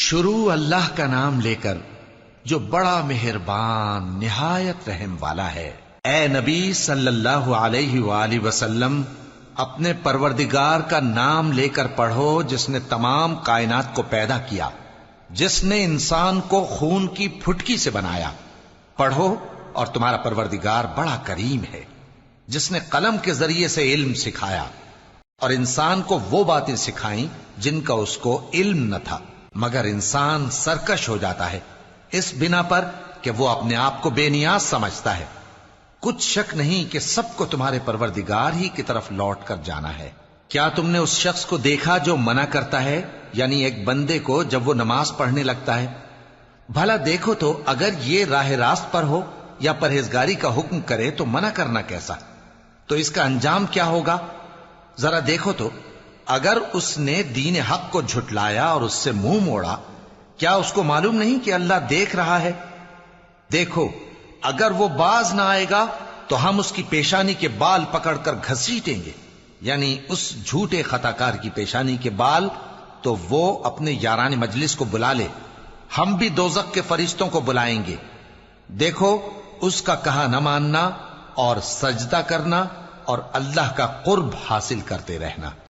شروع اللہ کا نام لے کر جو بڑا مہربان نہایت رحم والا ہے۔ اے نبی صلی اللہ علیہ وآلہ وسلم، اپنے پروردگار کا نام لے کر پڑھو جس نے تمام کائنات کو پیدا کیا، جس نے انسان کو خون کی پھٹکی سے بنایا۔ پڑھو اور تمہارا پروردگار بڑا کریم ہے، جس نے قلم کے ذریعے سے علم سکھایا اور انسان کو وہ باتیں سکھائیں جن کا اس کو علم نہ تھا، مگر انسان سرکش ہو جاتا ہے اس بنا پر کہ وہ اپنے آپ کو بے نیاز سمجھتا ہے۔ کچھ شک نہیں کہ سب کو تمہارے پروردگار ہی کی طرف لوٹ کر جانا ہے۔ کیا تم نے اس شخص کو دیکھا جو منع کرتا ہے، یعنی ایک بندے کو جب وہ نماز پڑھنے لگتا ہے؟ بھلا دیکھو تو اگر یہ راہ راست پر ہو یا پرہیزگاری کا حکم کرے تو منع کرنا کیسا؟ تو اس کا انجام کیا ہوگا؟ ذرا دیکھو تو اگر اس نے دین حق کو جھٹلایا اور اس سے منہ موڑا، کیا اس کو معلوم نہیں کہ اللہ دیکھ رہا ہے؟ دیکھو اگر وہ باز نہ آئے گا تو ہم اس کی پیشانی کے بال پکڑ کر گھسیٹیں گے، یعنی اس جھوٹے خطا کار کی پیشانی کے بال، تو وہ اپنے یاران مجلس کو بلا لے، ہم بھی دوزخ کے فرشتوں کو بلائیں گے۔ دیکھو اس کا کہا نہ ماننا اور سجدہ کرنا اور اللہ کا قرب حاصل کرتے رہنا۔